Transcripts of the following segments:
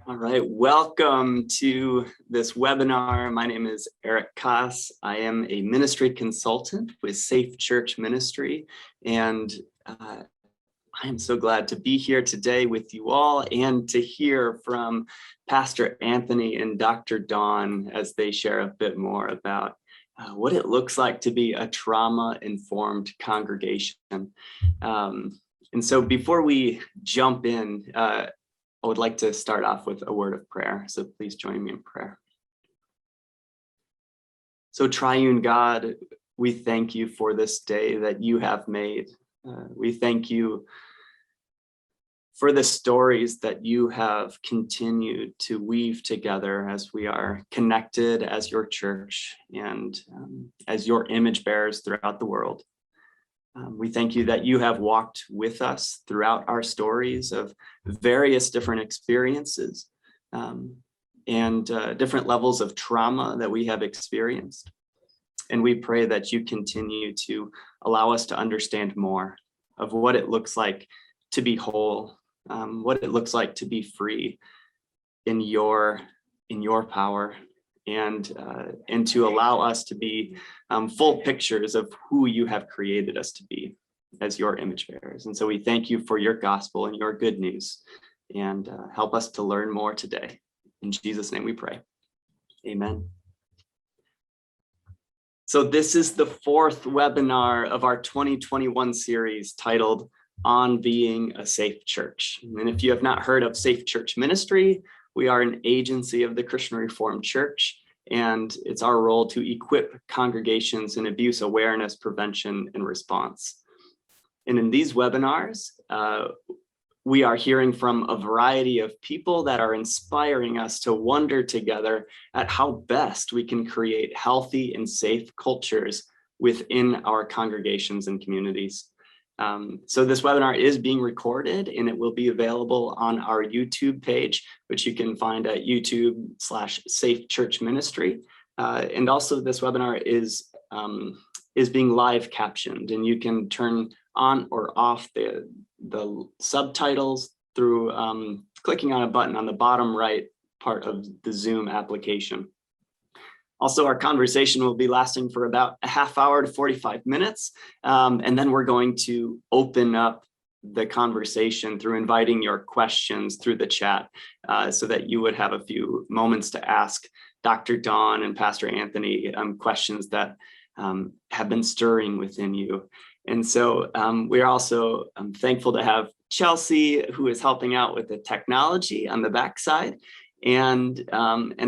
All right, welcome to this webinar. My name is Eric Koss. I am a ministry consultant with Safe Church Ministry, and I am so glad to be here today with you all and to hear from Pastor Anthony and Dr. Dawn as they share a bit more about what it looks like to be a trauma-informed congregation. And so before we jump in, I would like to start off with a word of prayer. So please join me in prayer. So triune God, we thank you for this day that you have made. We thank you for the stories that you have continued to weave together as we are connected as your church and as your image bearers throughout the world. We thank you that you have walked with us throughout our stories of various different experiences and different levels of trauma that we have experienced. And we pray that you continue to allow us to understand more of what it looks like to be whole, what it looks like to be free in your power, and to allow us to be full pictures of who you have created us to be as your image bearers. And so we thank you for your gospel and your good news, and help us to learn more today. In Jesus' name we pray. Amen. So this is the fourth webinar of our 2021 series titled On Being a Safe Church. And if you have not heard of Safe Church Ministry, we are an agency of the Christian Reformed Church, and it's our role to equip congregations in abuse awareness, prevention, and response. And in these webinars, we are hearing from a variety of people that are inspiring us to wonder together at how best we can create healthy and safe cultures within our congregations and communities. So this webinar is being recorded, and it will be available on our YouTube page, which you can find at YouTube/Safe Church Ministry. And also this webinar is being live captioned, and you can turn on or off the subtitles through clicking on a button on the bottom right part of the Zoom application. Also, our conversation will be lasting for about a half hour to 45 minutes. And then we're going to open up the conversation through inviting your questions through the chat so that you would have a few moments to ask Dr. Dawn and Pastor Anthony questions that have been stirring within you. And so we're also thankful to have Chelsea, who is helping out with the technology on the backside. And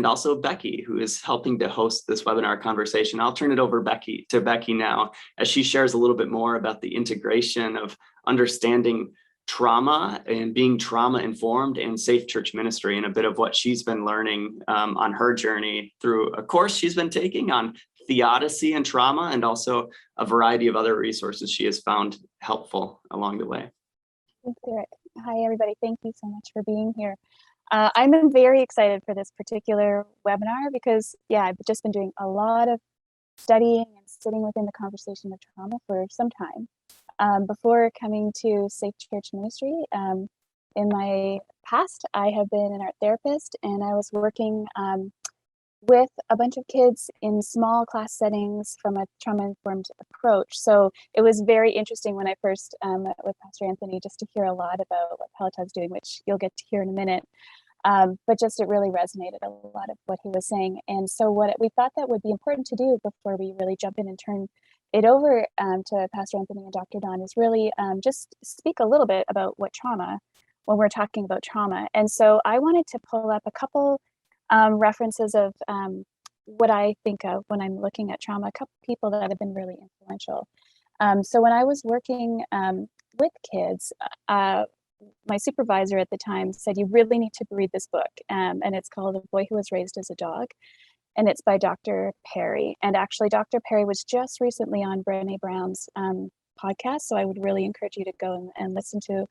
also Becky, who is helping to host this webinar conversation. I'll turn it over to Becky now, as she shares a little bit more about the integration of understanding trauma and being trauma informed and safe church ministry, and a bit of what she's been learning on her journey through a course she's been taking on theodicy and trauma, and also a variety of other resources she has found helpful along the way. Thanks, Eric. Hi, everybody. Thank you so much for being here. I'm very excited for this particular webinar because, I've just been doing a lot of studying and sitting within the conversation of trauma for some time. Before coming to Safe Church Ministry, in my past, I have been an art therapist, and I was working with a bunch of kids in small class settings from a trauma-informed approach. So it was very interesting when I first met with Pastor Anthony, just to hear a lot about what Peletah is doing, which you'll get to hear in a minute. But just it really resonated a lot of what he was saying. And so what we thought that would be important to do before we really jump in and turn it over to Pastor Anthony and Dr. Dawn is really just speak a little bit about what trauma, when we're talking about trauma. And so I wanted to pull up a couple references of what I think of when I'm looking at trauma, a couple people that have been really influential. So when I was working with kids, my supervisor at the time said, you really need to read this book. And it's called A Boy Who Was Raised as a Dog. And it's by Dr. Perry. And actually, Dr. Perry was just recently on Brené Brown's podcast. So I would really encourage you to go and listen to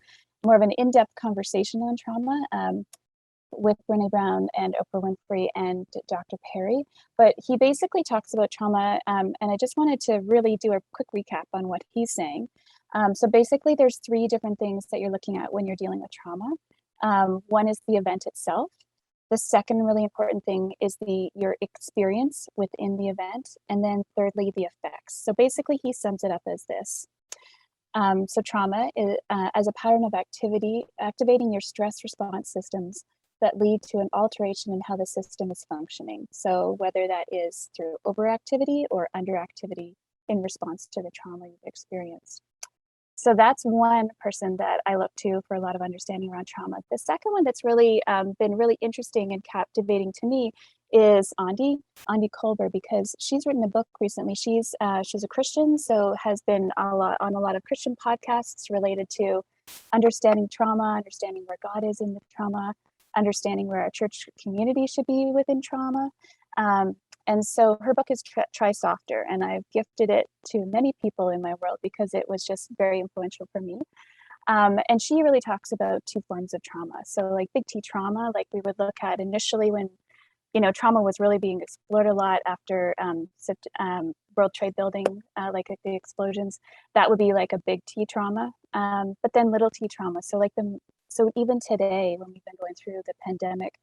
more of an in-depth conversation on trauma with Brené Brown and Oprah Winfrey and Dr. Perry. But he basically talks about trauma. And I just wanted to really do a quick recap on what he's saying. So basically, there's three different things that you're looking at when you're dealing with trauma. One is the event itself. The second really important thing is your experience within the event. And then thirdly, the effects. So basically he sums it up as this. So trauma is, as a pattern of activating your stress response systems that lead to an alteration in how the system is functioning. So whether that is through overactivity or underactivity in response to the trauma you've experienced. So that's one person that I look to for a lot of understanding around trauma. The second one that's really been really interesting and captivating to me is Andi Kolber, because she's written a book recently. She's a Christian, so has been on a lot of Christian podcasts related to understanding trauma, understanding where God is in the trauma, understanding where our church community should be within trauma. And so her book is Try Softer, and I've gifted it to many people in my world because it was just very influential for me. And she really talks about two forms of trauma. So like big T trauma, like we would look at initially when, trauma was really being explored a lot after World Trade Building, like the explosions. That would be like a big T trauma, but then little T trauma. So so even today, when we've been going through the pandemic,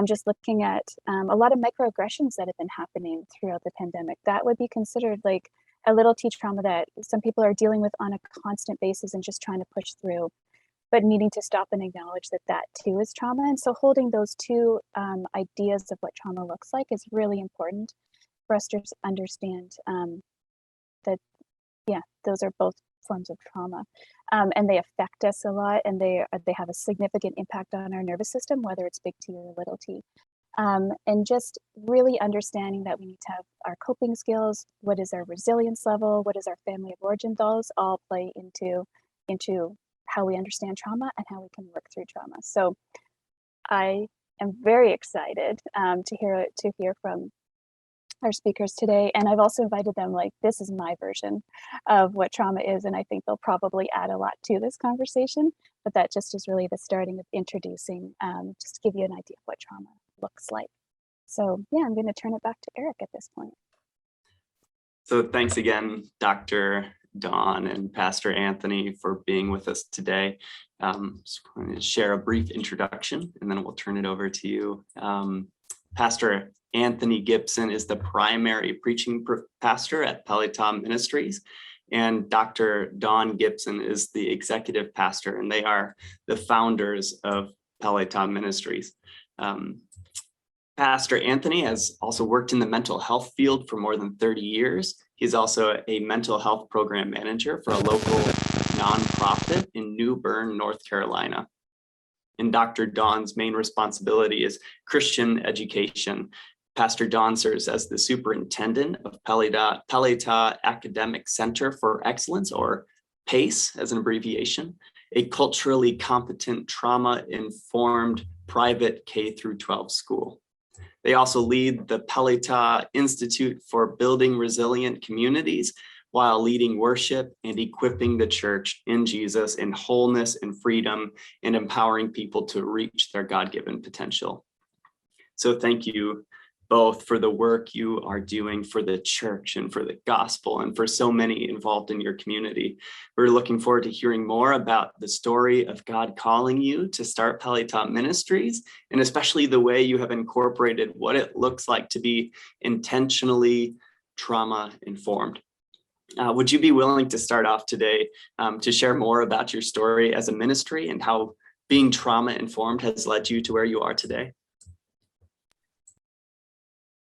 just looking at a lot of microaggressions that have been happening throughout the pandemic, that would be considered like a little T trauma that some people are dealing with on a constant basis and just trying to push through, but needing to stop and acknowledge that that too is trauma. And so holding those two ideas of what trauma looks like is really important for us to understand that, yeah, those are both forms of trauma. And they affect us a lot, and they have a significant impact on our nervous system, whether it's big T or little t. And just really understanding that we need to have our coping skills, what is our resilience level, what is our family of origin, those all play into how we understand trauma and how we can work through trauma. So I am very excited to hear from our speakers today. And I've also invited them, like, this is my version of what trauma is. And I think they'll probably add a lot to this conversation, but that just is really the starting of introducing, just to give you an idea of what trauma looks like. So yeah, I'm going to turn it back to Eric at this point. So thanks again, Dr. Dawn and Pastor Anthony, for being with us today. Just going to share a brief introduction and then we'll turn it over to you. Pastor Anthony Gibson is the primary preaching pastor at Peletah Ministries, and Dr. Dawn Gibson is the executive pastor, and they are the founders of Peletah Ministries. Pastor Anthony has also worked in the mental health field for more than 30 years. He's also a mental health program manager for a local nonprofit in New Bern, North Carolina. And Dr. Dawn's main responsibility is Christian education. Pastor Dawn serves as the superintendent of Peletah Academic Center for Excellence, or PACE as an abbreviation, a culturally competent, trauma-informed private K-12 school. They also lead the Peletah Institute for building resilient communities while leading worship and equipping the church in Jesus in wholeness and freedom and empowering people to reach their God-given potential. So thank you both for the work you are doing for the church and for the gospel and for so many involved in your community. We're looking forward to hearing more about the story of God calling you to start Peletah Ministries, and especially the way you have incorporated what it looks like to be intentionally trauma-informed. Would you be willing to start off today to share more about your story as a ministry and how being trauma-informed has led you to where you are today?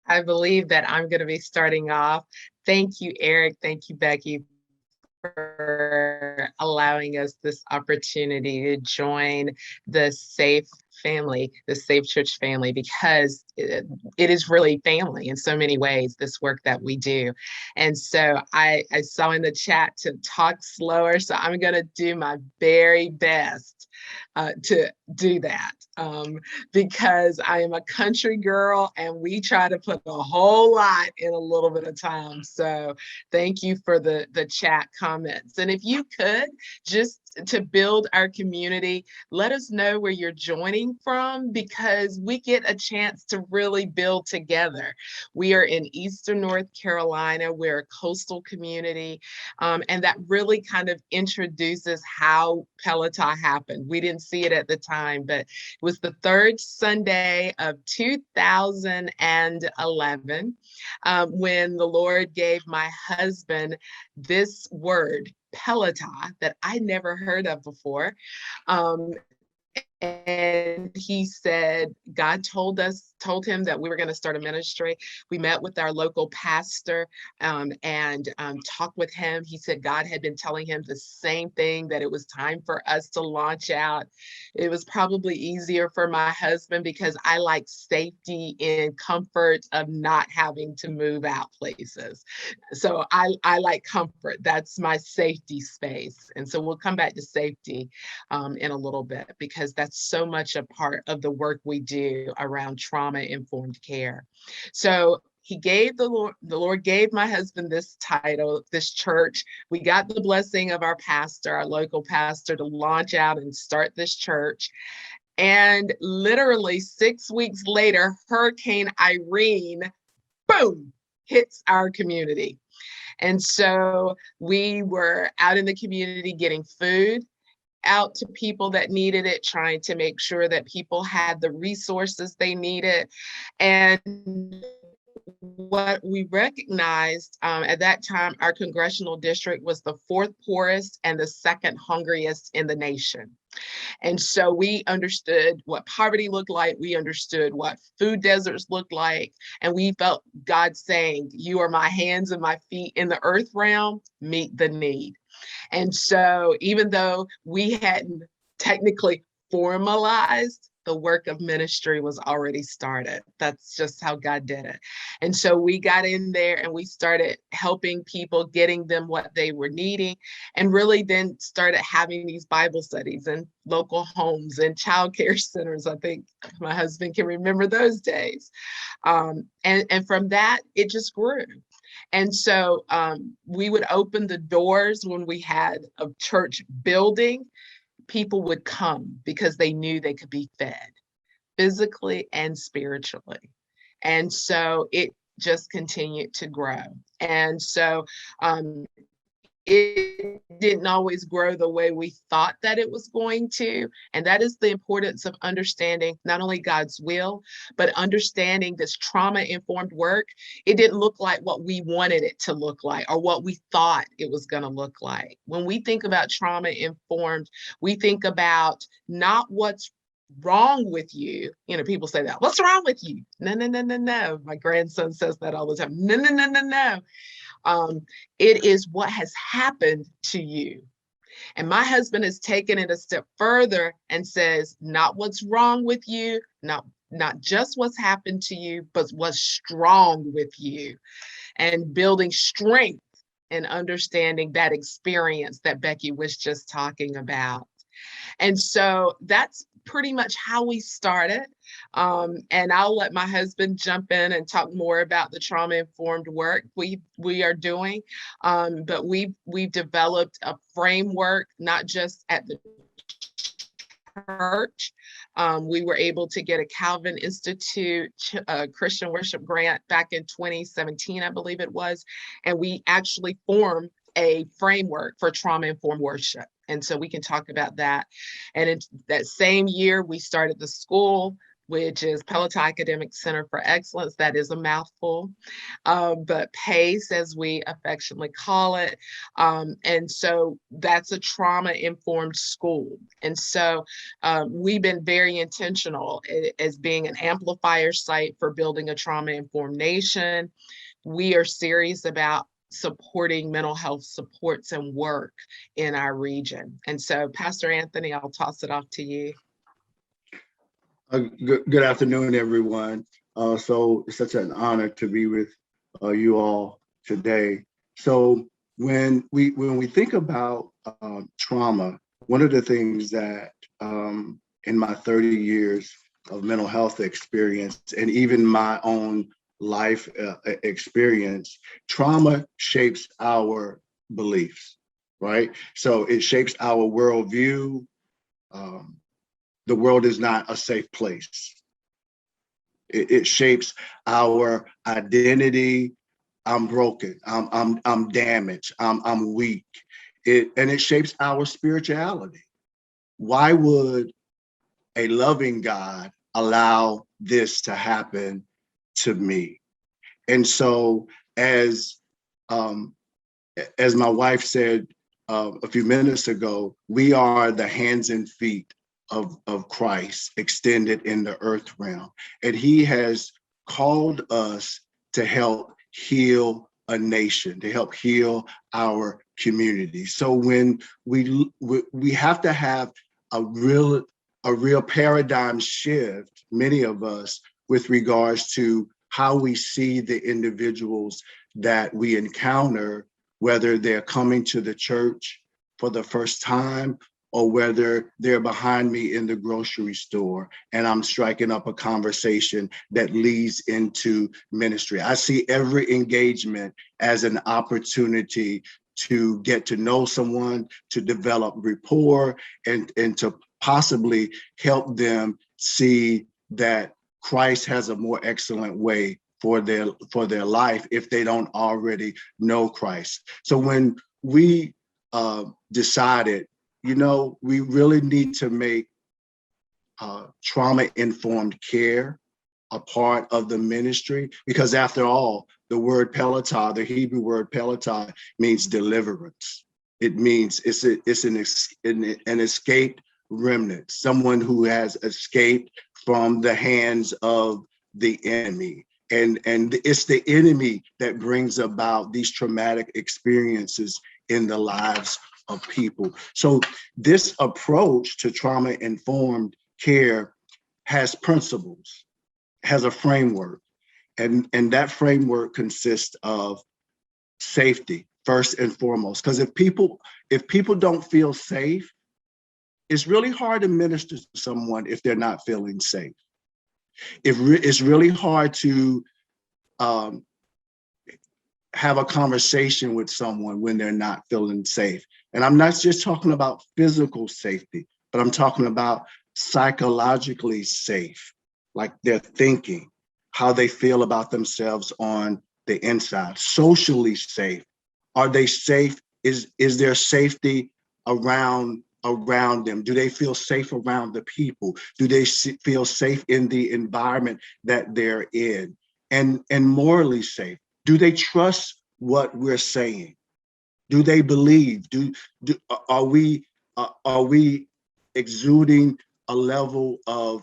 I believe that I'm going to be starting off. Thank you, Eric. Thank you, Becky, for allowing us this opportunity to join the Safe family, the Safe Church family, because it is really family in so many ways, this work that we do. And so I saw in the chat to talk slower, so I'm going to do my very best to do that, because I am a country girl and we try to put a whole lot in a little bit of time. So thank you for the chat comments. And if you could just to build our community, let us know where you're joining from, because we get a chance to really build together. We are in Eastern North Carolina. We're a coastal community, and that really kind of introduces how Peletah happened. We didn't see it at the time, but it was the third Sunday of 2011 when the Lord gave my husband this word, Peletah, that I never heard of before. And he said, God told him that we were going to start a ministry. We met with our local pastor and talked with him. He said God had been telling him the same thing, that it was time for us to launch out. It was probably easier for my husband because I like safety and comfort of not having to move out places. So I like comfort. That's my safety space. And so we'll come back to safety in a little bit, because that's so much a part of the work we do around trauma-informed care. So the Lord gave my husband this title, this church. We got the blessing of our pastor, our local pastor, to launch out and start this church. And literally 6 weeks later, Hurricane Irene, boom, hits our community. And so we were out in the community getting food out to people that needed it, trying to make sure that people had the resources they needed. And what we recognized at that time, our congressional district was the fourth poorest and the second hungriest in the nation. And so we understood what poverty looked like. We understood what food deserts looked like. And we felt God saying, you are my hands and my feet in the earth realm, meet the need. And so even though we hadn't technically formalized, the work of ministry was already started. That's just how God did it. And so we got in there and we started helping people, getting them what they were needing, and really then started having these Bible studies in local homes and childcare centers. I think my husband can remember those days. And from that, it just grew. And so we would open the doors when we had a church building. People would come because they knew they could be fed physically and spiritually. And so it just continued to grow. And so it didn't always grow the way we thought that it was going to. And that is the importance of understanding not only God's will, but understanding this trauma-informed work. It didn't look like what we wanted it to look like or what we thought it was going to look like. When we think about trauma-informed, we think about not what's wrong with you. You know, people say that, what's wrong with you? No, no, no, no, no. My grandson says that all the time. No, no, no, no, no. It is what has happened to you. And my husband has taken it a step further and says, not what's wrong with you, not just what's happened to you, but what's strong with you, and building strength and understanding that experience that Becky was just talking about. And so that's pretty much how we started. And I'll let my husband jump in and talk more about the trauma-informed work we are doing. But we've developed a framework, not just at the church. We were able to get a Calvin Institute Christian worship grant back in 2017, I believe it was. And we actually formed a framework for trauma-informed worship. And so we can talk about that. And in that same year, we started the school, which is Peletah Academic Center for Excellence. That is a mouthful, but PACE, as we affectionately call it. And so that's a trauma-informed school. And so we've been very intentional as being an amplifier site for building a trauma-informed nation. We are serious about supporting mental health supports and work in our region. And so, Pastor Anthony, I'll toss it off to you. Good afternoon, everyone. So it's such an honor to be with you all today. So when we think about trauma, one of the things that in my 30 years of mental health experience and even my own life experience, trauma shapes our beliefs, right? So it shapes our worldview. The world is not a safe place. It shapes our identity. I'm broken. I'm damaged. I'm weak. And it shapes our spirituality. Why would a loving God allow this to happen to me? And so, as my wife said a few minutes ago, we are the hands and feet of Christ extended in the earth realm. And he has called us to help heal a nation, to help heal our community. So when we have to have a real paradigm shift, many of us, with regards to how we see the individuals that we encounter, whether they're coming to the church for the first time or whether they're behind me in the grocery store and I'm striking up a conversation that leads into ministry. I see every engagement as an opportunity to get to know someone, to develop rapport, and to possibly help them see that Christ has a more excellent way for their life if they don't already know Christ. So when we decided, we really need to make trauma-informed care a part of the ministry, because after all, the word Peletah, the Hebrew word Peletah, means deliverance. It means it's an escaped remnant, someone who has escaped from the hands of the enemy. And it's the enemy that brings about these traumatic experiences in the lives of people. So this approach to trauma-informed care has principles, has a framework, and that framework consists of safety first and foremost. Because if people don't feel safe, it's really hard to minister to someone if they're not feeling safe. It's really hard to have a conversation with someone when they're not feeling safe. And I'm not just talking about physical safety, but I'm talking about psychologically safe, like their thinking, how they feel about themselves on the inside. Socially safe. Are they safe? Is there safety around them? Do they feel safe around the people? Do they feel safe in the environment that they're in? And morally safe. Do they trust what we're saying? Do they believe? Are we exuding a level of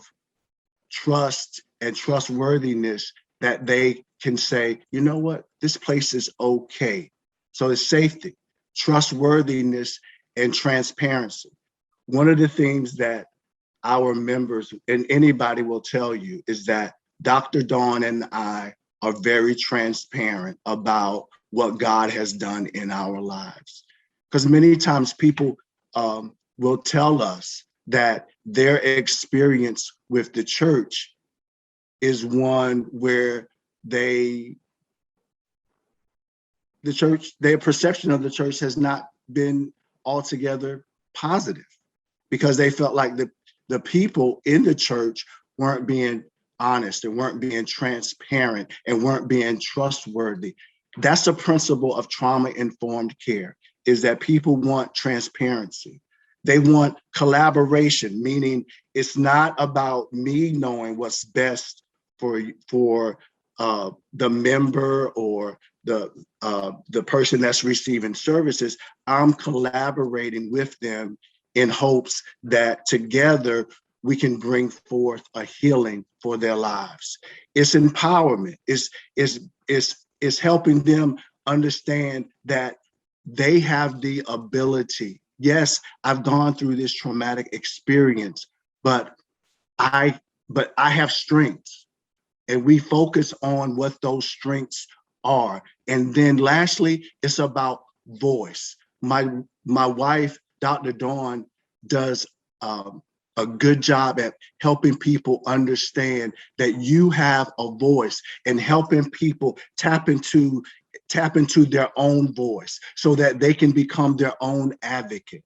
trust and trustworthiness that they can say, you know what, this place is okay? So it's safety, trustworthiness, and transparency. One of the things that our members and anybody will tell you is that Dr. Dawn and I are very transparent about what God has done in our lives. Because many times people will tell us that their experience with the church is one where their perception of the church has not been altogether positive, because they felt like the people in the church weren't being honest and weren't being transparent and weren't being trustworthy. That's a principle of trauma-informed care, is that people want transparency. They want collaboration, meaning it's not about me knowing what's best for the member or the person that's receiving services. I'm collaborating with them in hopes that together we can bring forth a healing for their lives. It's empowerment. It's helping them understand that they have the ability. Yes, I've gone through this traumatic experience, but I have strengths, and we focus on what those strengths are. And then lastly, it's about voice. My wife, Dr. Dawn, does a good job at helping people understand that you have a voice, and helping people tap into tap into their own voice so that they can become their own advocate.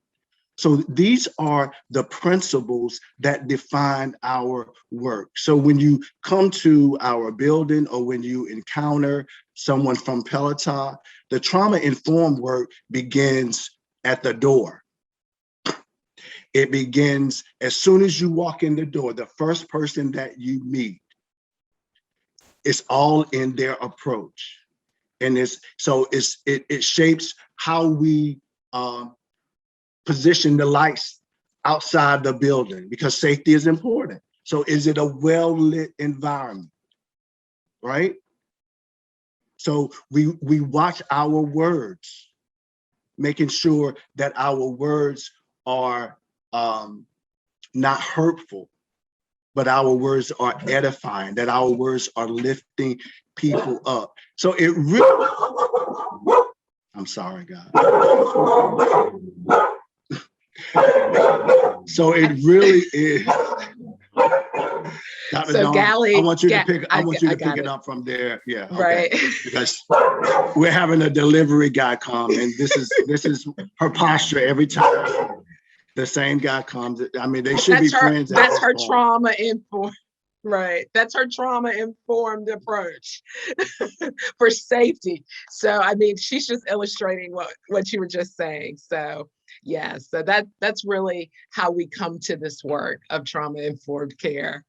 So these are the principles that define our work. So when you come to our building or when you encounter someone from Peletah, the trauma-informed work begins at the door. It begins as soon as you walk in the door, the first person that you meet. It's all in their approach. And it shapes how we position the lights outside the building, because safety is important. So is it a well-lit environment, right? So we watch our words, making sure that our words are not hurtful, but our words are edifying, that our words are lifting people up. So it really, I'm sorry, God. So it really is. Dr. So Dawn, Gally, I want you to pick it up from there. Yeah, okay. Right. Because we're having a delivery guy come, and this is her posture every time the same guy comes. I mean, they should be friends. That's her trauma informed. Right. That's her trauma informed approach for safety. So, I mean, she's just illustrating what you were just saying. So, yeah, so that's really how we come to this work of trauma informed care.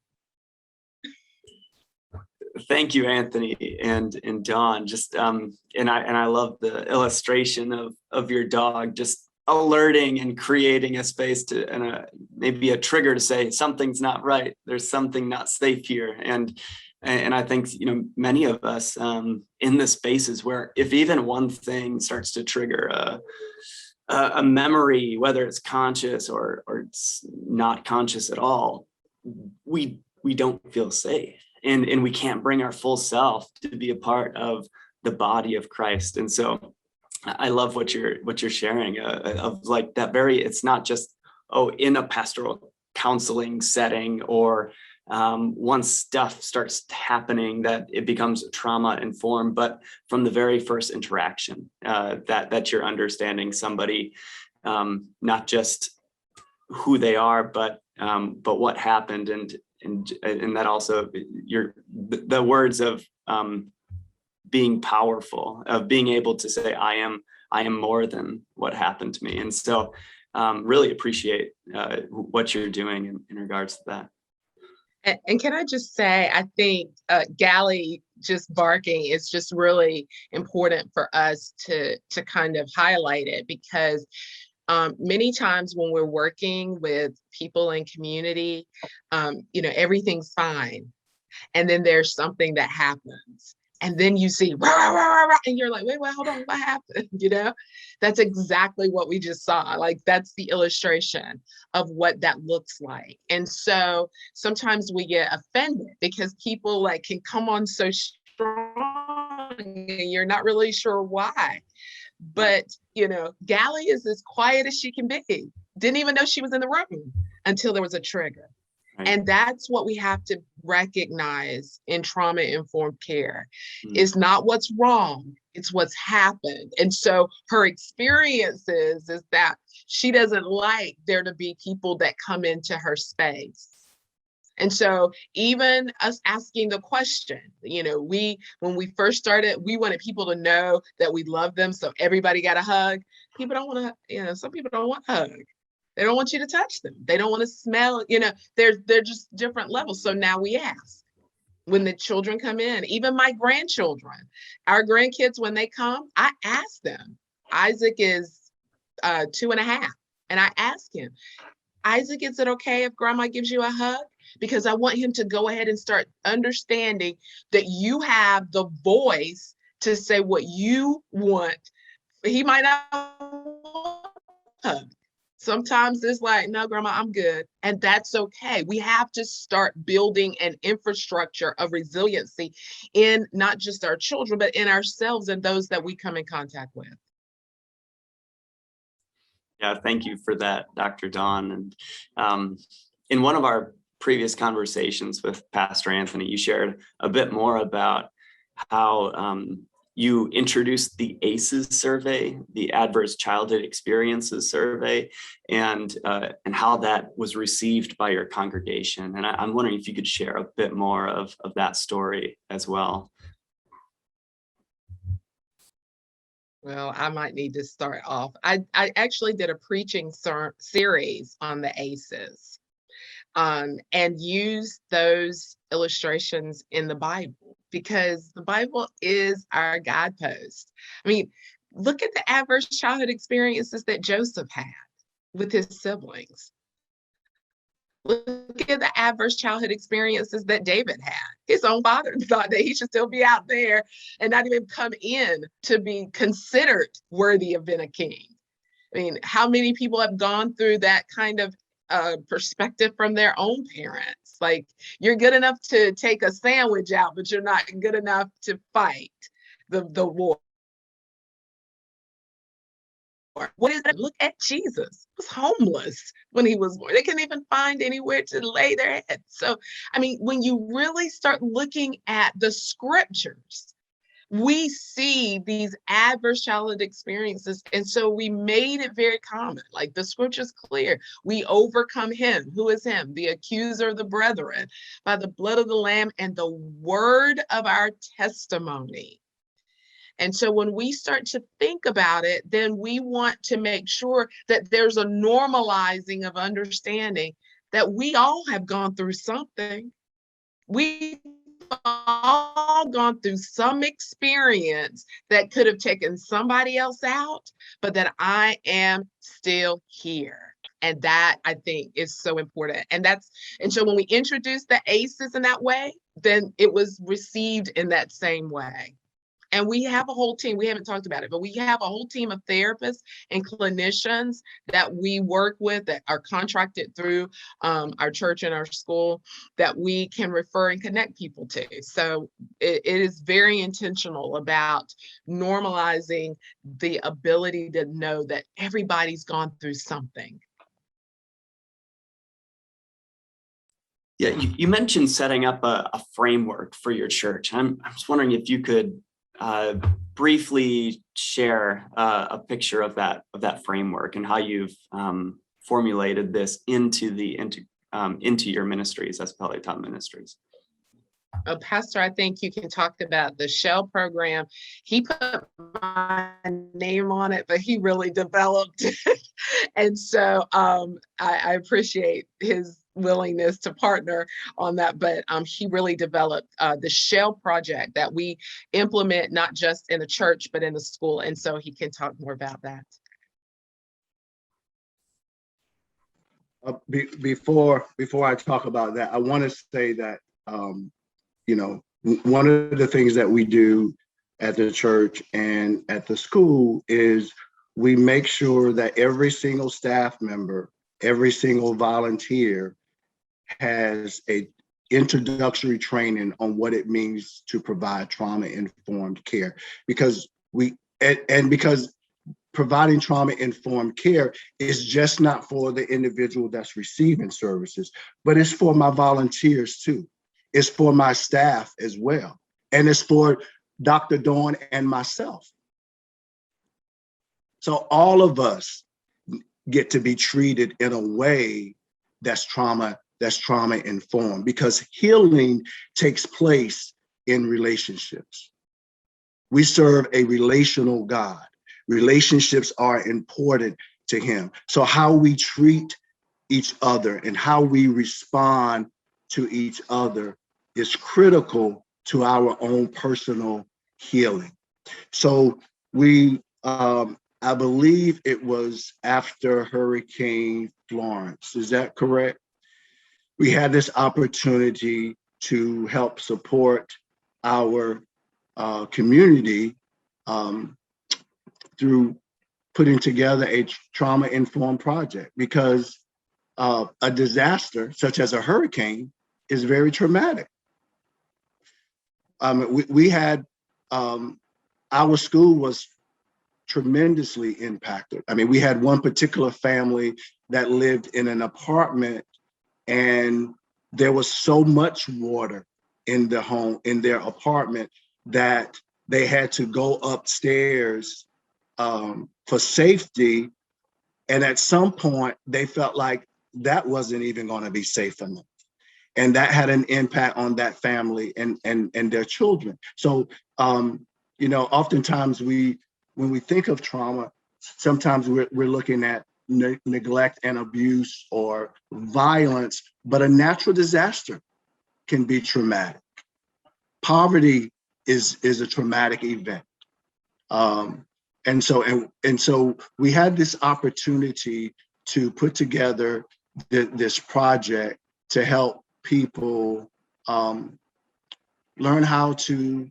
Thank you, Anthony and Dawn. Just and I love the illustration of your dog just alerting and creating a space to and maybe a trigger to say something's not right. There's something not safe here. And I think many of us in the spaces where if even one thing starts to trigger a memory, whether it's conscious or it's not conscious at all, we don't feel safe. And we can't bring our full self to be a part of the body of Christ. And so I love what you're sharing of like that it's not just, in a pastoral counseling setting or once stuff starts happening that it becomes trauma informed, but from the very first interaction that you're understanding somebody, not just who they are, but what happened and that also the words of being powerful, of being able to say, I am more than what happened to me. And so really appreciate what you're doing in regards to that. And can I just say, I think Gally just barking is just really important for us to kind of highlight it, because many times when we're working with people in community, everything's fine. And then there's something that happens. And then you see, rah, rah, rah, rah, and you're like, wait, hold on, what happened? That's exactly what we just saw. Like, that's the illustration of what that looks like. And so sometimes we get offended because people can come on so strong and you're not really sure why. But, Gally is as quiet as she can be. Didn't even know she was in the room until there was a trigger. Right. And that's what we have to recognize in trauma-informed care. It's not what's wrong, it's what's happened. And so her experience is that she doesn't like there to be people that come into her space. And so even us asking the question, when we first started, we wanted people to know that we love them. So everybody got a hug. People don't want to, some people don't want a hug. They don't want you to touch them. They don't want to smell, they're just different levels. So now we ask when the children come in, even my grandchildren, our grandkids, when they come, I ask them. Isaac is 2.5. And I ask him, Isaac, is it okay if grandma gives you a hug? Because I want him to go ahead and start understanding that you have the voice to say what you want. He might not want a hug. Sometimes it's like, no, grandma, I'm good. And that's okay. We have to start building an infrastructure of resiliency in not just our children, but in ourselves and those that we come in contact with. Yeah, thank you for that, Dr. Dawn. And in one of our previous conversations with Pastor Anthony, you shared a bit more about how you introduced the ACEs survey, the Adverse Childhood Experiences survey, and how that was received by your congregation. And I'm wondering if you could share a bit more of that story as well. Well, I might need to start off. I actually did a preaching series on the ACEs, and used those illustrations in the Bible, because the Bible is our guidepost. I mean, look at the adverse childhood experiences that Joseph had with his siblings. Look at the adverse childhood experiences that David had. His own father thought that he should still be out there and not even come in to be considered worthy of being a king. I mean, how many people have gone through that kind of perspective from their own parents? Like, you're good enough to take a sandwich out, but you're not good enough to fight the war. What is it? Look at Jesus. He was homeless when he was born. They couldn't even find anywhere to lay their head. So, I mean, when you really start looking at the scriptures, we see these adverse childhood experiences. And so we made it very common. Like, the scripture's clear. We overcome him. Who is him? The accuser of the brethren, by the blood of the Lamb and the word of our testimony. And so when we start to think about it, then we want to make sure that there's a normalizing of understanding that we all have gone through something. We've all gone through some experience that could have taken somebody else out, but that I am still here. And that, I think, is so important. And so when we introduced the ACEs in that way, then it was received in that same way. And we have a whole team, we haven't talked about it, but we have a whole team of therapists and clinicians that we work with that are contracted through our church and our school that we can refer and connect people to. So it is very intentional about normalizing the ability to know that everybody's gone through something. Yeah, you mentioned setting up a framework for your church. I'm just wondering if you could briefly share a picture of that framework and how you've formulated this into your ministries as Peletah Ministries. Pastor, I think you can talk about the Shell program. He put my name on it, but he really developed it. And so I appreciate his willingness to partner on that, but he really developed the Shell project that we implement not just in the church, but in the school. And so he can talk more about that. Before I talk about that, I want to say that one of the things that we do at the church and at the school is we make sure that every single staff member, every single volunteer has a introductory training on what it means to provide trauma-informed care, because because providing trauma-informed care is just not for the individual that's receiving services, but it's for my volunteers too. It's for my staff as well. And it's for Dr. Dawn and myself. So all of us get to be treated in a way that's trauma-informed, because healing takes place in relationships. We serve a relational God. Relationships are important to him. So how we treat each other and how we respond to each other is critical to our own personal healing. So we, I believe it was after Hurricane Florence, is that correct? We had this opportunity to help support our community through putting together a trauma-informed project, because a disaster such as a hurricane is very traumatic. We had, our school was tremendously impacted. I mean, we had one particular family that lived in an apartment, and there was so much water in their apartment that they had to go upstairs for safety. And at some point, they felt like that wasn't even going to be safe enough. And that had an impact on that family and their children. So, oftentimes when we think of trauma, sometimes we're looking at neglect and abuse or violence, but a natural disaster can be traumatic. Poverty is a traumatic event. And so we had this opportunity to put together this project to help people learn how to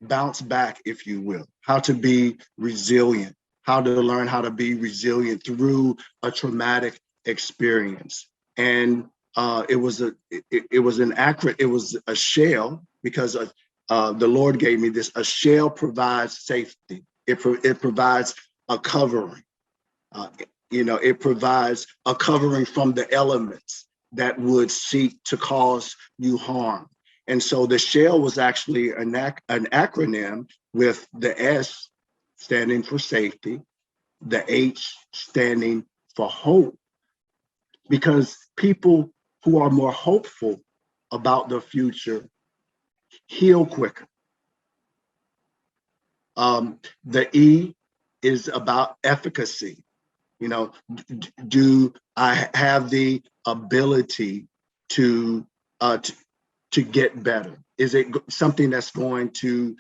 bounce back, if you will, how to be resilient, how to learn how to be resilient through a traumatic experience. And it was a shell, because the Lord gave me this. A shell provides safety. It provides a covering. It provides a covering from the elements that would seek to cause you harm. And so the shell was actually an acronym, with the S standing for safety, the H standing for hope, because people who are more hopeful about the future heal quicker. The E is about efficacy. Do I have the ability to get better? Is it something that's going to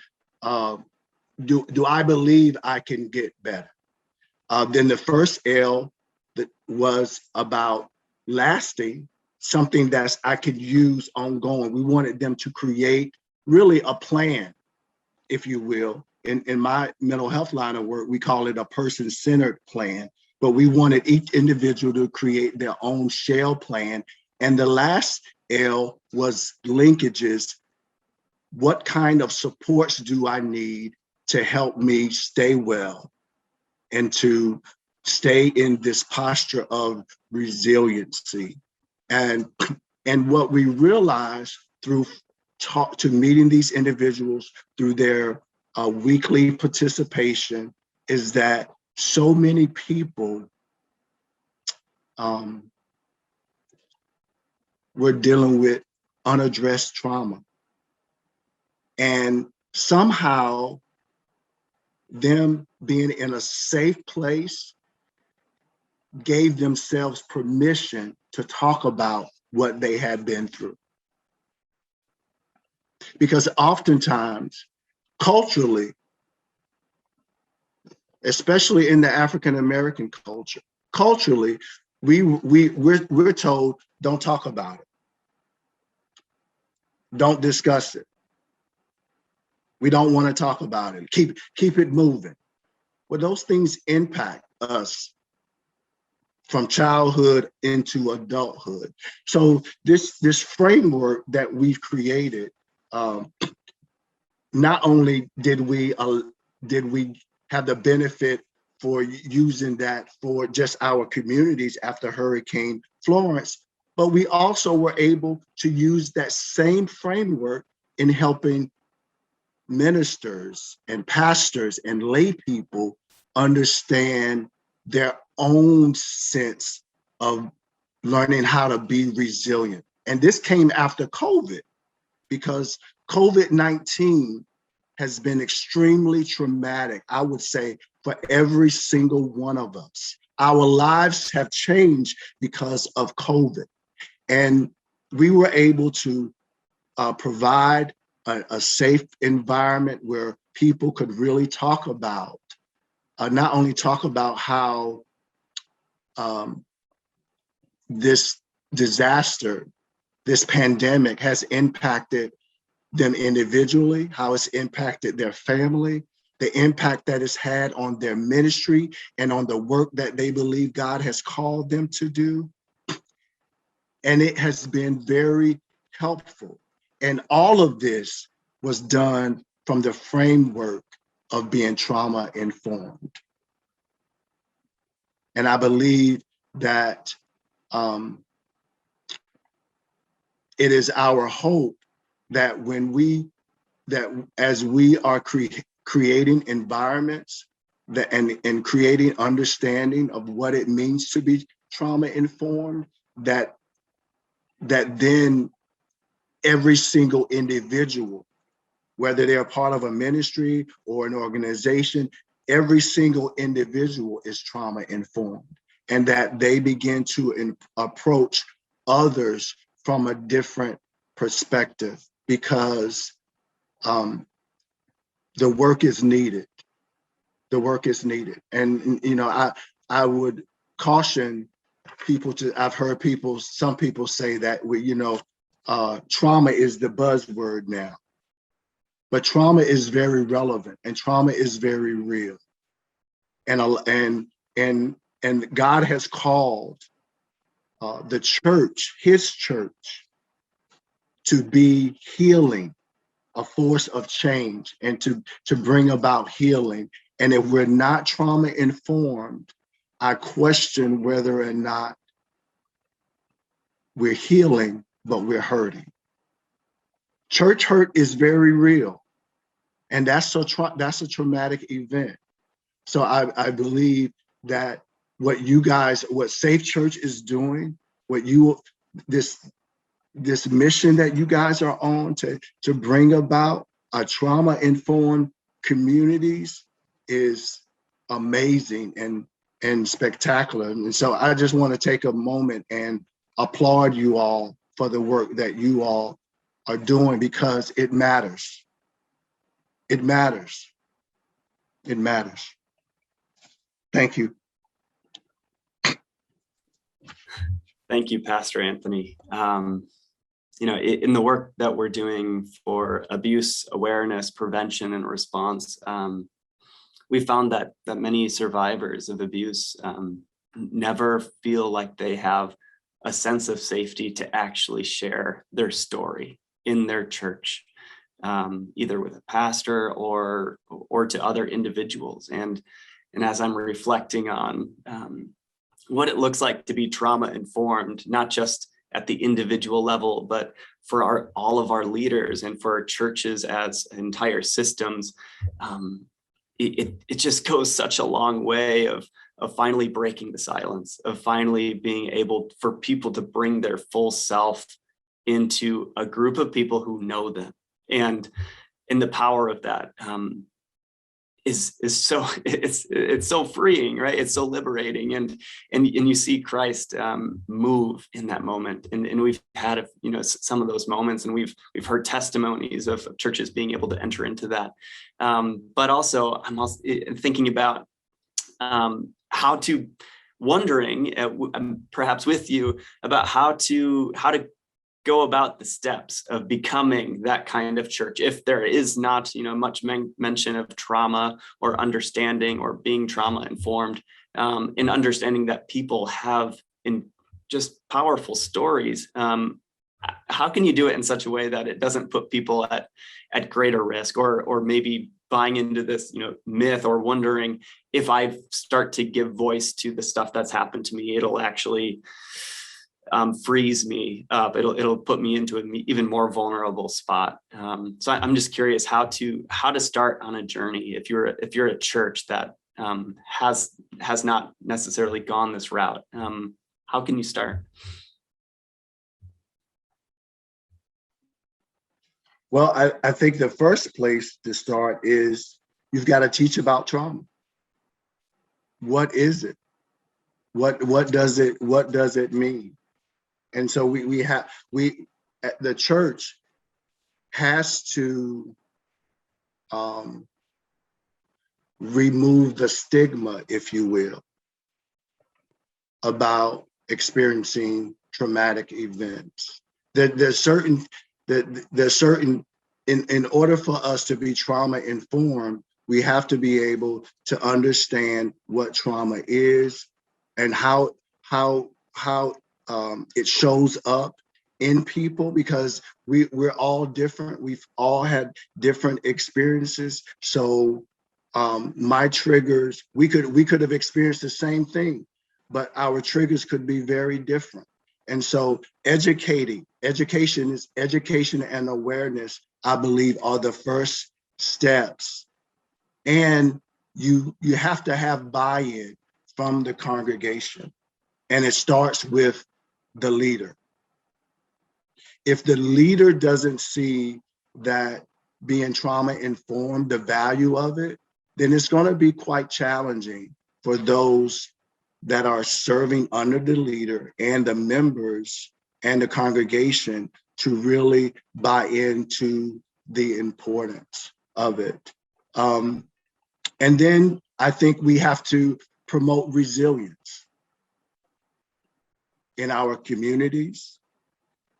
do I believe I can get better? Then the first L that was about lasting, something that I could use ongoing. We wanted them to create really a plan, if you will. In my mental health line of work, we call it a person-centered plan, but we wanted each individual to create their own shell plan. And the last L was linkages. What kind of supports do I need to help me stay well and to stay in this posture of resiliency? And what we realized through to meeting these individuals through their weekly participation is that so many people were dealing with unaddressed trauma. And somehow them being in a safe place gave themselves permission to talk about what they had been through. Because oftentimes, culturally, especially in the African American culture, culturally, we're told, don't talk about it. Don't discuss it. We don't want to talk about it. Keep it moving. Well, those things impact us from childhood into adulthood. So this framework that we've created, not only did we have the benefit for using that for just our communities after Hurricane Florence, but we also were able to use that same framework in helping ministers and pastors and lay people understand their own sense of learning how to be resilient. And this came after COVID, because COVID-19 has been extremely traumatic, I would say, for every single one of us. Our lives have changed because of COVID. And we were able to provide a safe environment where people could really talk about, not only talk about how this disaster, this pandemic has impacted them individually, how it's impacted their family, the impact that it's had on their ministry and on the work that they believe God has called them to do. And it has been very helpful. And all of this was done from the framework of being trauma informed. And I believe that it is our hope that when we that as we are creating environments and creating understanding of what it means to be trauma informed, that then every single individual, whether they're part of a ministry or an organization, every single individual is trauma informed, and that they begin to approach others from a different perspective, because the work is needed. The work is needed. And, you know, I would caution people I've heard some people say that trauma is the buzzword now. But trauma is very relevant, and trauma is very real. And God has called the church, his church, to be healing, a force of change, and to bring about healing. And if we're not trauma informed, I question whether or not we're healing, but we're hurting. Church hurt is very real, and that's a traumatic event. So I believe that what Safe Church is doing, this mission that you guys are on to bring about a trauma-informed communities is amazing and spectacular. And so I just want to take a moment and applaud you all for the work that you all are doing, because it matters. It matters. It matters. Thank you. Thank you, Pastor Anthony. In the work that we're doing for abuse awareness, prevention, and response, we found that many survivors of abuse never feel like they have a sense of safety to actually share their story in their church, either with a pastor or to other individuals. And as I'm reflecting on what it looks like to be trauma informed, not just at the individual level, but for all of our leaders and for our churches as entire systems, it just goes such a long way of finally breaking the silence, of finally being able for people to bring their full self into a group of people who know them. And the power of that is so it's so freeing, right? It's so liberating, and you see Christ move in that moment, and we've had some of those moments, and we've heard testimonies of churches being able to enter into that. But also, I'm also thinking about wondering perhaps with you about how to go about the steps of becoming that kind of church, if there is not much mention of trauma or understanding or being trauma informed, in understanding that people have in just powerful stories. How can you do it in such a way that it doesn't put people at greater risk, or maybe buying into this myth, or wondering if I start to give voice to the stuff that's happened to me, it'll actually freeze me up. It'll put me into an even more vulnerable spot. So I'm just curious how to start on a journey if you're a church that has not necessarily gone this route. How can you start? Well, I think the first place to start is you've got to teach about trauma. What is it? What does it mean? And so the church has to remove the stigma, if you will, about experiencing traumatic events. There's certain in order for us to be trauma informed, we have to be able to understand what trauma is and how it shows up in people, because we're all different. We've all had different experiences. So my triggers, we could have experienced the same thing, but our triggers could be very different. And so education and awareness, I believe, are the first steps. And you have to have buy-in from the congregation. And it starts with the leader. If the leader doesn't see that being trauma informed, the value of it, then it's going to be quite challenging for those that are serving under the leader and the members and the congregation to really buy into the importance of it. And then I think we have to promote resilience in our communities,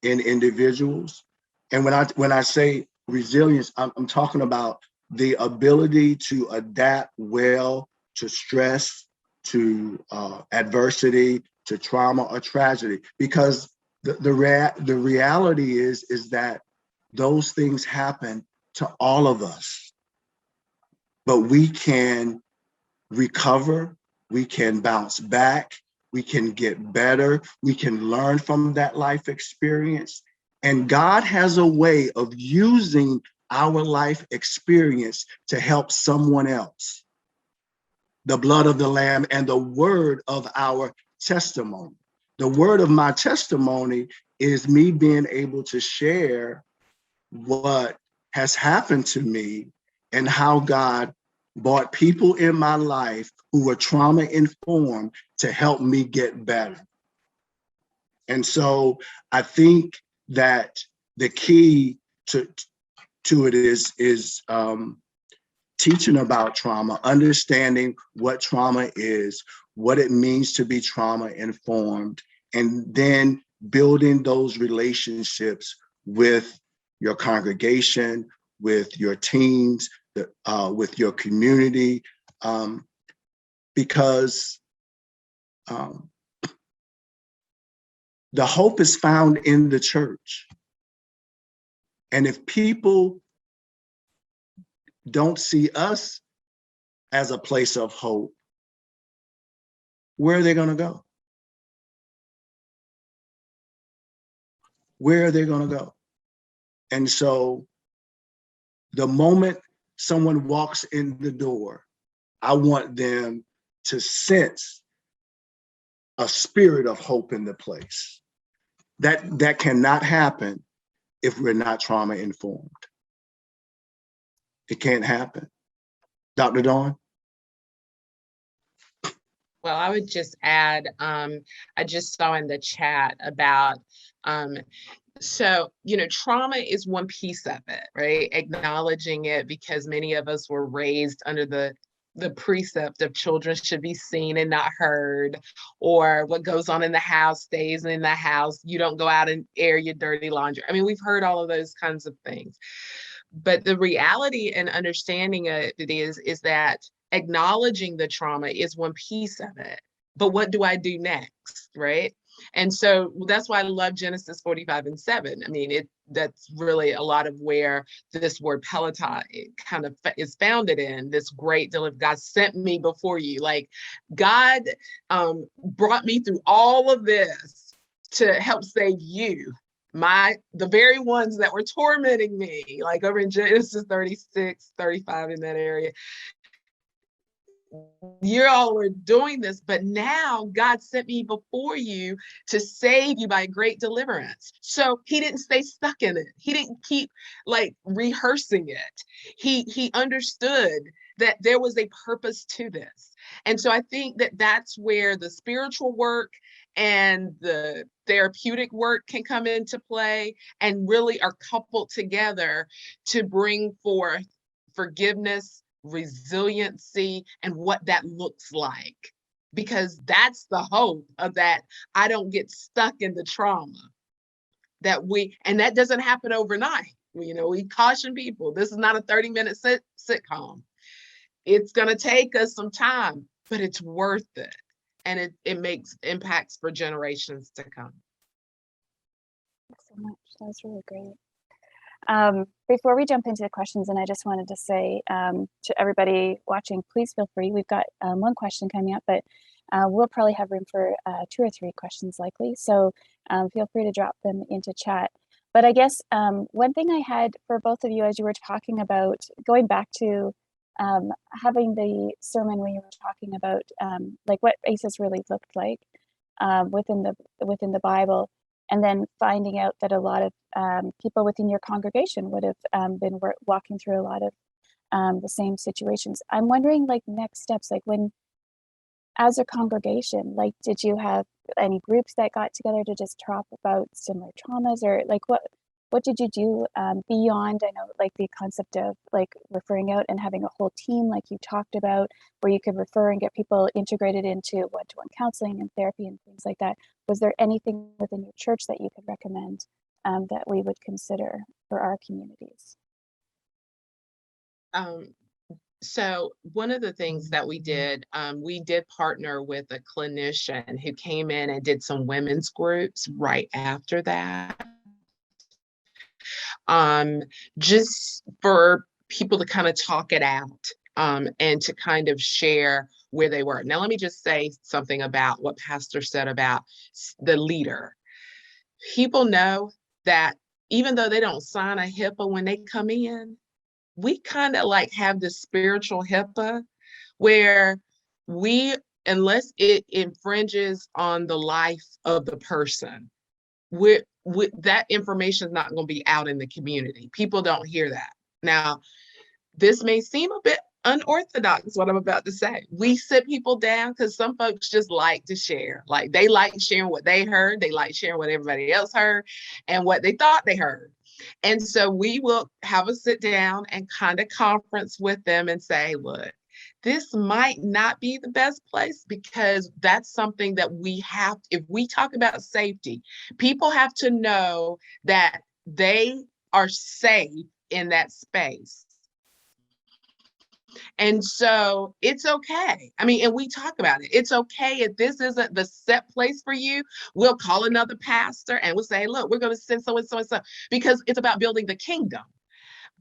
in individuals. And when I say resilience, I'm talking about the ability to adapt well to stress, to adversity, to trauma or tragedy. Because the reality is that those things happen to all of us. But we can recover, we can bounce back, we can get better, we can learn from that life experience. And God has a way of using our life experience to help someone else. The blood of the Lamb and the word of our testimony. The word of my testimony is me being able to share what has happened to me and how God brought people in my life who were trauma informed to help me get better. And so I think that the key to it is teaching about trauma, understanding what trauma is, what it means to be trauma informed, and then building those relationships with your congregation, with your teams, with your community, because the hope is found in the church. And if people don't see us as a place of hope, where are they going to go? Where are they going to go? And so the moment someone walks in the door, I want them to sense a spirit of hope in the place. That cannot happen if we're not trauma informed. It can't happen. Dr. Dawn? Well, I would just add, I just saw in the chat about, so, trauma is one piece of it, right? Acknowledging it, because many of us were raised under the precept of children should be seen and not heard, or what goes on in the house stays in the house. You don't go out and air your dirty laundry. I mean, we've heard all of those kinds of things. But the reality and understanding of it is that acknowledging the trauma is one piece of it. But what do I do next, right? And so that's why I love Genesis 45:7. I mean, that's really a lot of where this word Peletah kind of is founded in, this great deliverance. God sent me before you. Like, God brought me through all of this to help save you. The very ones that were tormenting me, like over in Genesis 36, 35, in that area. You all were doing this, but now God sent me before you to save you by great deliverance. So he didn't stay stuck in it. He didn't keep like rehearsing it. He understood that there was a purpose to this. And so I think that that's where the spiritual work and the therapeutic work can come into play and really are coupled together to bring forth forgiveness, resiliency, and what that looks like. Because that's the hope of that. I don't get stuck in the trauma and that doesn't happen overnight. We caution people, this is not a 30-minute sitcom. It's going to take us some time, but it's worth it. And it makes impacts for generations to come. Thanks so much. That was really great. Before we jump into the questions, and I just wanted to say to everybody watching, please feel free. We've got one question coming up, but We'll probably have room for 2 or 3 questions likely, so feel free to drop them into chat. But I guess one thing I had for both of you as you were talking about, going back to having the sermon where you were talking about like what ACES really looked like within the Bible, and then finding out that a lot of people within your congregation would have been walking through a lot of the same situations. I'm wondering, like, next steps, like when, as a congregation, like, did you have any groups that got together to just talk about similar traumas, or like what did you do beyond, I know, like the concept of like referring out and having a whole team like you talked about, where you could refer and get people integrated into one-to-one counseling and therapy and things like that? Was there anything within your church that you could recommend that we would consider for our communities? So one of the things that we did partner with a clinician who came in and did some women's groups right after that. Just for people to kind of talk it out and to kind of share where they were. Now, let me just say something about what Pastor said about the leader. People know that even though they don't sign a HIPAA when they come in, we kind of like have this spiritual HIPAA where unless it infringes on the life of the person, that information is not going to be out in the community. People don't hear that. Now, this may seem a bit unorthodox, what I'm about to say. We sit people down because some folks just like to share. Like, they like sharing what they heard. They like sharing what everybody else heard and what they thought they heard. And so we will have a sit down and kind of conference with them and say, look, this might not be the best place, because that's something that we have. If we talk about safety, people have to know that they are safe in that space. And so it's okay. I mean, and we talk about it. It's okay if this isn't the set place for you. We'll call another pastor and we'll say, look, we're going to send so and so and so, because it's about building the kingdom.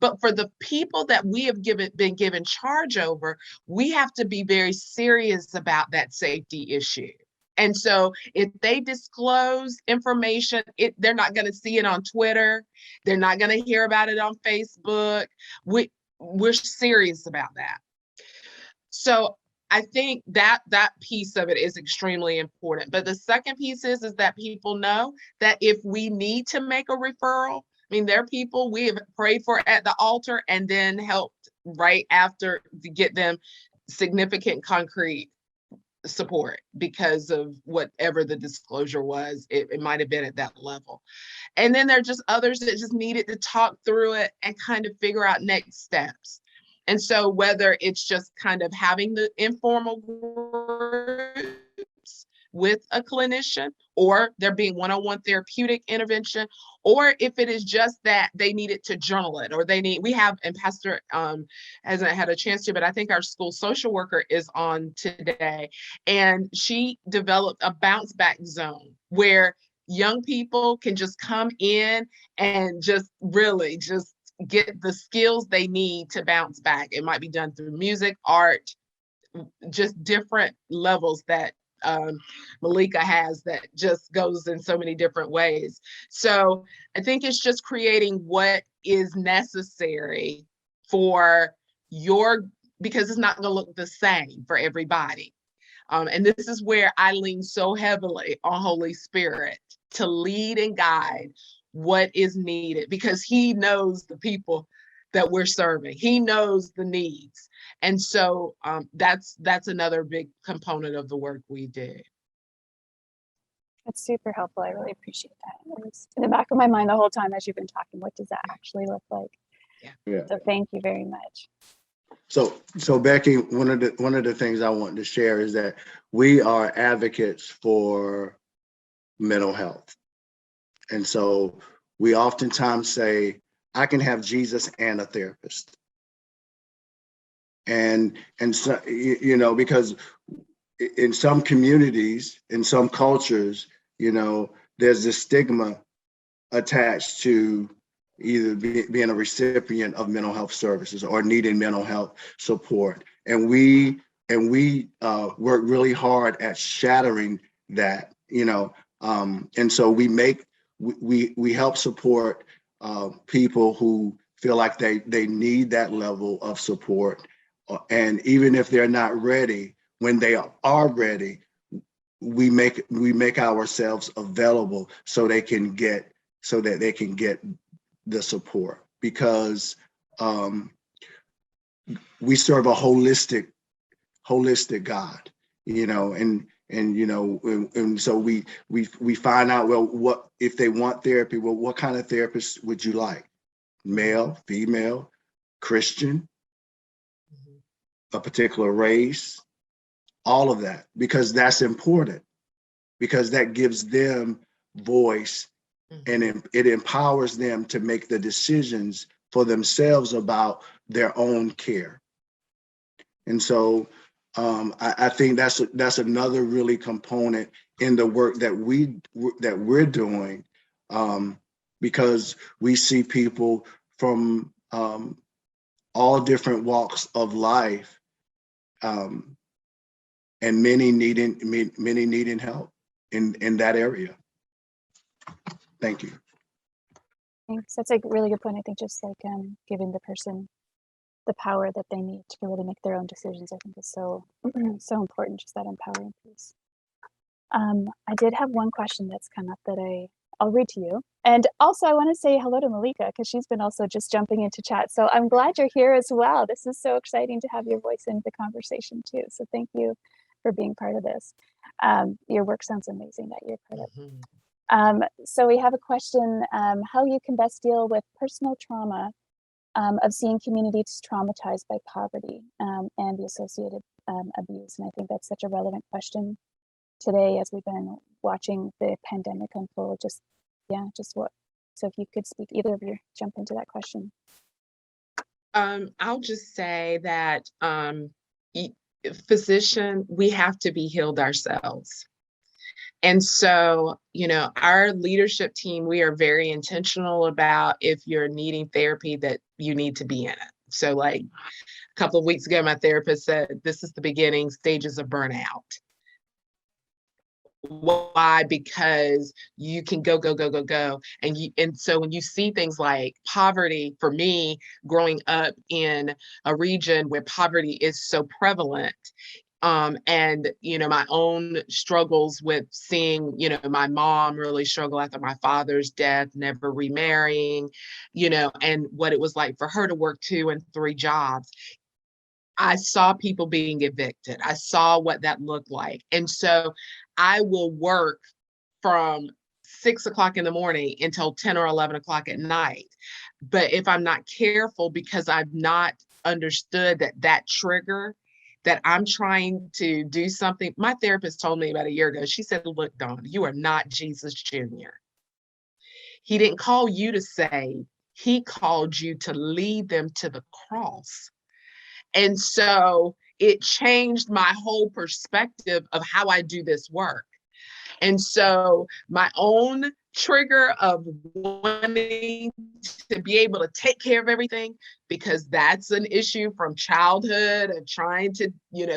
But for the people that we have been given charge over, we have to be very serious about that safety issue. And so if they disclose information, they're not going to see it on Twitter. They're not going to hear about it on Facebook. We're serious about that. So I think that piece of it is extremely important. But the second piece is that people know that if we need to make a referral, I mean, there are people we have prayed for at the altar and then helped right after to get them significant concrete support because of whatever the disclosure was. It might have been at that level. And then there are just others that just needed to talk through it and kind of figure out next steps. And so whether it's just kind of having the informal groups with a clinician, or there being one-on-one therapeutic intervention, or if it is just that they needed to journal it, or we have, and Pastor hasn't had a chance to, but I think our school social worker is on today, and she developed a bounce back zone where young people can just come in and just really just get the skills they need to bounce back. It might be done through music, art, just different levels that Malika has that just goes in so many different ways. So I think it's just creating what is necessary for because it's not going to look the same for everybody. And this is where I lean so heavily on Holy Spirit to lead and guide what is needed, because he knows the people that we're serving. He knows the needs. And so that's another big component of the work we did. That's super helpful. I really appreciate that. It was in the back of my mind the whole time as you've been talking. What does that actually look like? Yeah. So thank you very much. So Becky, one of the things I want to share is that we are advocates for mental health. And so we oftentimes say, I can have Jesus and a therapist. And so, because in some communities, in some cultures, there's this stigma attached to either being a recipient of mental health services or needing mental health support. And we we work really hard at shattering that, and so we help support people who feel like they need that level of support. And even if they're not ready, when they are ready, we make ourselves available so that they can get the support, because we serve a holistic God, and so we find out, well, what if they want therapy? Well, what kind of therapist would you like? Male, female, Christian, a particular race, all of that, because that's important, because that gives them voice and it empowers them to make the decisions for themselves about their own care. And so I think that's another really component in the work that we're doing, because we see people from all different walks of life, and many needing help in that area. Thank you. Thanks. That's a really good point. I think just like giving the person the power that they need to really make their own decisions, I think is so so important, just that empowering piece. I did have one question that's come up that I'll read to you. And also I want to say hello to Malika, because she's been also just jumping into chat. So I'm glad you're here as well. This is so exciting to have your voice in the conversation too. So thank you for being part of this. Your work sounds amazing that you're part of. So we have a question, how you can best deal with personal trauma of seeing communities traumatized by poverty and the associated abuse. And I think that's such a relevant question today as we've been watching the pandemic unfold. So if you could speak, either of you jump into that question. I'll just say that physician, we have to be healed ourselves. And so, our leadership team, we are very intentional about, if you're needing therapy, that you need to be in it. So like a couple of weeks ago, my therapist said, this is the beginning stages of burnout. Why? Because you can go. And so when you see things like poverty, for me, growing up in a region where poverty is so prevalent, and, my own struggles with seeing, my mom really struggle after my father's death, never remarrying, and what it was like for her to work 2 and 3 jobs. I saw people being evicted. I saw what that looked like. And so I will work from 6 o'clock in the morning until 10 or 11 o'clock at night. But if I'm not careful, because I've not understood that trigger, that I'm trying to do something. My therapist told me about a year ago, she said, look, Dawn, you are not Jesus Jr. He didn't call you to save. He called you to lead them to the cross. And so it changed my whole perspective of how I do this work. And so my own trigger of wanting to be able to take care of everything, because that's an issue from childhood and trying to,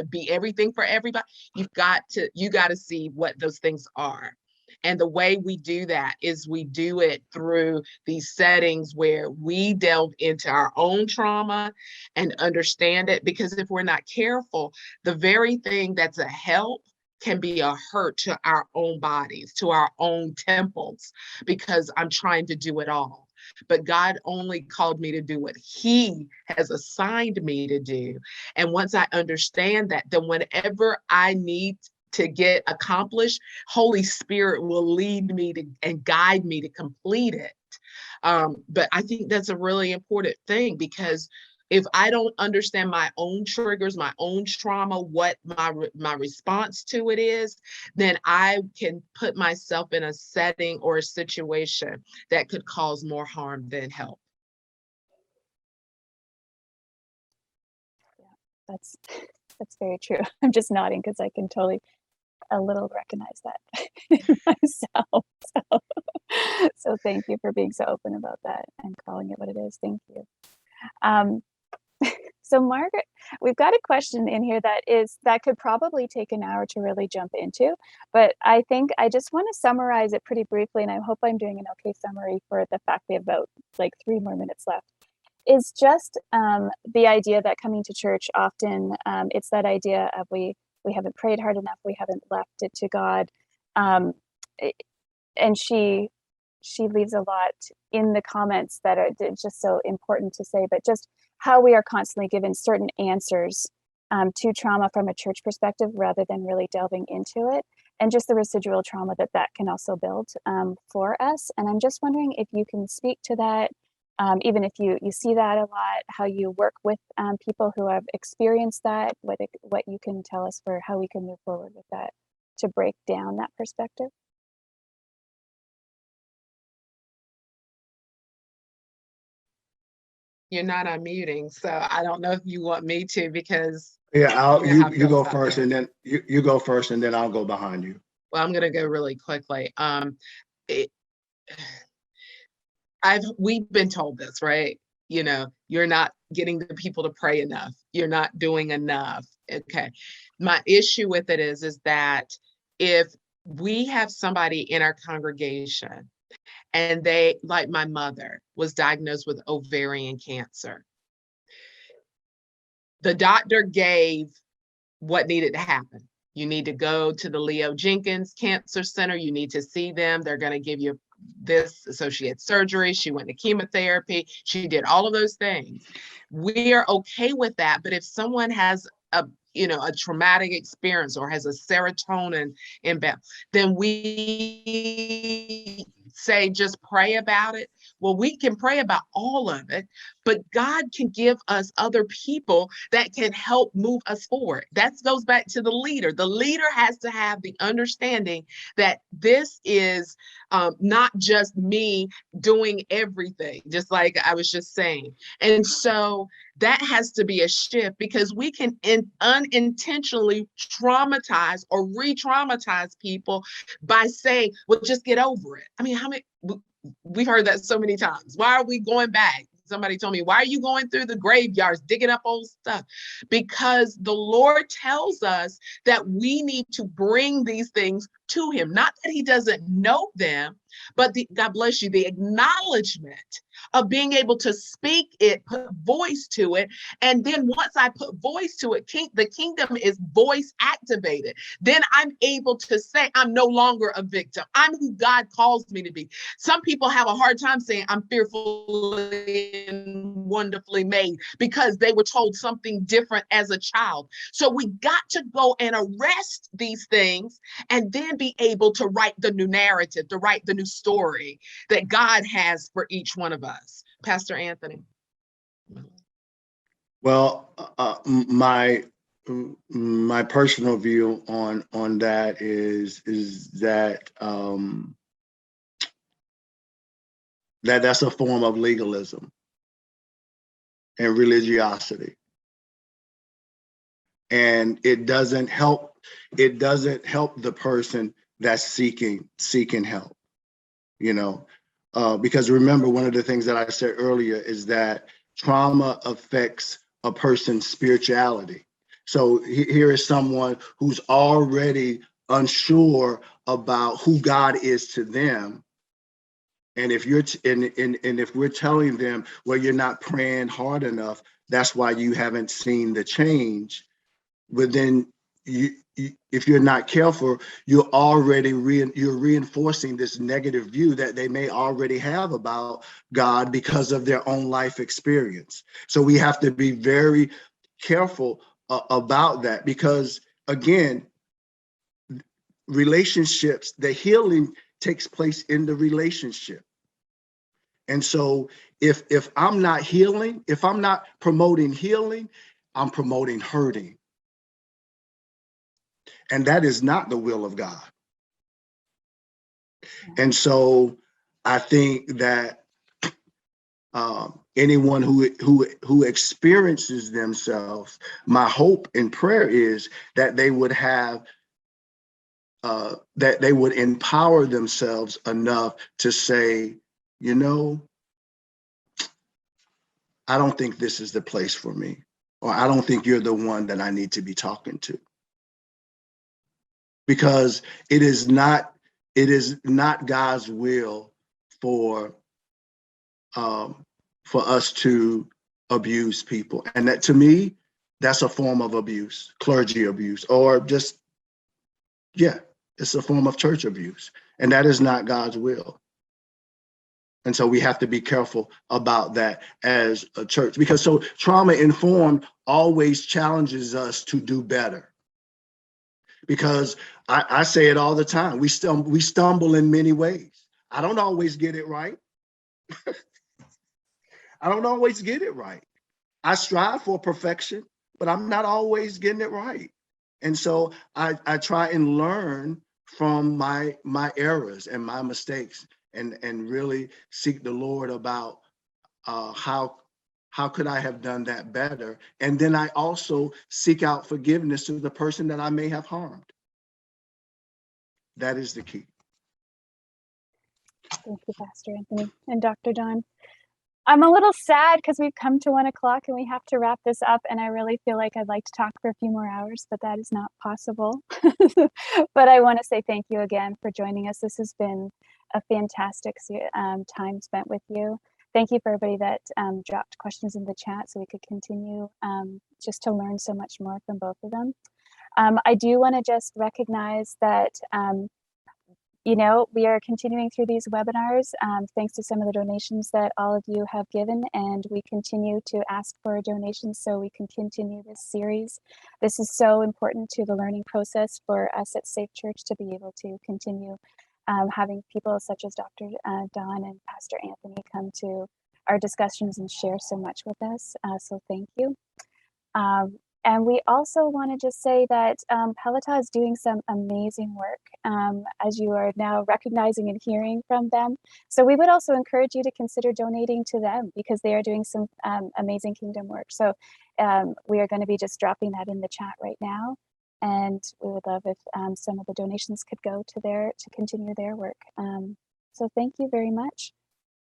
be everything for everybody. You got to see what those things are. And the way we do that is we do it through these settings where we delve into our own trauma and understand it. Because if we're not careful, the very thing that's a help can be a hurt to our own bodies, to our own temples, because I'm trying to do it all. But God only called me to do what He has assigned me to do. And once I understand that, then whenever I need to get accomplished, Holy Spirit will lead me to and guide me to complete it. But I think that's a really important thing, because if I don't understand my own triggers, my own trauma, what my response to it is, then I can put myself in a setting or a situation that could cause more harm than help. Yeah, that's very true. I'm just nodding because I can totally a little recognize that in myself. So thank you for being so open about that and calling it what it is. Thank you. So Margaret, we've got a question in here that could probably take an hour to really jump into, but I think I just want to summarize it pretty briefly, and I hope I'm doing an okay summary for the fact we have about like 3 more minutes left. Is just the idea that coming to church often, it's that idea of we haven't prayed hard enough, we haven't left it to God, and she leaves a lot in the comments that are just so important to say, but just how we are constantly given certain answers to trauma from a church perspective rather than really delving into it, and just the residual trauma that can also build for us. And I'm just wondering if you can speak to that, even if you see that a lot, how you work with people who have experienced that, what you can tell us for how we can move forward with that to break down that perspective. You're not unmuting, so I don't know if you want me to, because Yeah, you know how I you feel go about first, that. and then you go first, and then I'll go behind you. Well, I'm gonna go really quickly. We've been told this, right? You know, you're not getting the people to pray enough. You're not doing enough. Okay. My issue with it is that if we have somebody in our congregation and they, like my mother, was diagnosed with ovarian cancer, the doctor gave what needed to happen. You need to go to the Leo Jenkins Cancer Center. You need to see them. They're going to give you this associated surgery. She went to chemotherapy. She did all of those things. We are okay with that. But if someone has a traumatic experience or has a serotonin imbalance, then we say just pray about it. Well, we can pray about all of it, but God can give us other people that can help move us forward. That goes back to the leader. The leader has to have the understanding that this is not just me doing everything, just like I was just saying. And so that has to be a shift, because we can unintentionally traumatize or re-traumatize people by saying, well, just get over it. I mean, we've heard that so many times. Why are we going back? Somebody told me, why are you going through the graveyards, digging up old stuff? Because the Lord tells us that we need to bring these things to him. Not that he doesn't know them, but God bless you, the acknowledgement of being able to speak it, put voice to it. And then once I put voice to it, the kingdom is voice activated. Then I'm able to say, I'm no longer a victim. I'm who God calls me to be. Some people have a hard time saying I'm fearfully and wonderfully made because they were told something different as a child. So we got to go and arrest these things and then be able to write the new narrative, to write the new story that God has for each one of us. Pastor Anthony. Well, my personal view on that is that that's a form of legalism and religiosity, and it doesn't help the person that's seeking help, because remember, one of the things that I said earlier is that trauma affects a person's spirituality. So here is someone who's already unsure about who God is to them. And if if we're telling them, well, you're not praying hard enough, that's why you haven't seen the change. But then if you're not careful, you're already reinforcing this negative view that they may already have about God because of their own life experience. So we have to be very careful about that, because again, relationships, the healing takes place in the relationship. And so if I'm not healing, if I'm not promoting healing, I'm promoting hurting. And that is not the will of God. And so I think that anyone who experiences themselves, my hope and prayer is that they would have that they would empower themselves enough to say, I don't think this is the place for me, or I don't think you're the one that I need to be talking to. Because it is not God's will for us to abuse people. And that, to me, that's a form of abuse, clergy abuse, or just, yeah, it's a form of church abuse. And that is not God's will. And so we have to be careful about that as a church, because so trauma-informed always challenges us to do better. Because I say it all the time, we stumble in many ways. I don't always get it right. I don't always get it right. I strive for perfection, but I'm not always getting it right. And so I try and learn from my errors and my mistakes, and really seek the Lord about how could I have done that better? And then I also seek out forgiveness to the person that I may have harmed. That is the key. Thank you, Pastor Anthony and Dr. Don. I'm a little sad because we've come to 1 o'clock and we have to wrap this up. And I really feel like I'd like to talk for a few more hours, but that is not possible. But I want to say thank you again for joining us. This has been a fantastic time spent with you. Thank you for everybody that dropped questions in the chat so we could continue just to learn so much more from both of them. I do want to just recognize that you know, we are continuing through these webinars thanks to some of the donations that all of you have given, and we continue to ask for donations so we can continue this series. This is so important to the learning process for us at Safe Church to be able to continue having people such as Dr. Don and Pastor Anthony come to our discussions and share so much with us. So thank you. And we also want to just say that Peletah is doing some amazing work, as you are now recognizing and hearing from them. So we would also encourage you to consider donating to them because they are doing some amazing kingdom work. So we are going to be just dropping that in the chat right now. And we would love if some of the donations could go to continue their work. So thank you very much.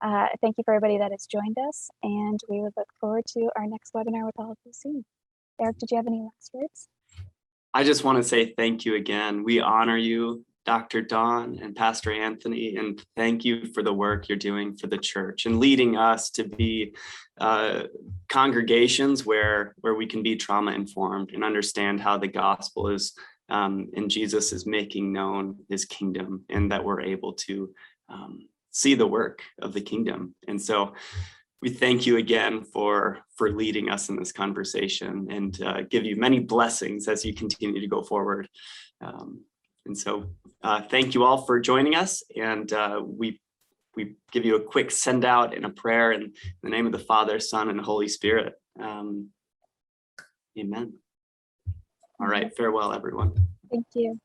Thank you for everybody that has joined us. And we would look forward to our next webinar with all of you soon. Eric, did you have any last words? I just want to say thank you again. We honor you, Dr. Don and Pastor Anthony, and thank you for the work you're doing for the church and leading us to be congregations where we can be trauma informed and understand how the gospel is and Jesus is making known his kingdom, and that we're able to see the work of the kingdom. And so we thank you again for leading us in this conversation, and give you many blessings as you continue to go forward. And so thank you all for joining us. And we give you a quick send out and a prayer in the name of the Father, Son, and Holy Spirit. Amen. All right. Farewell, everyone. Thank you.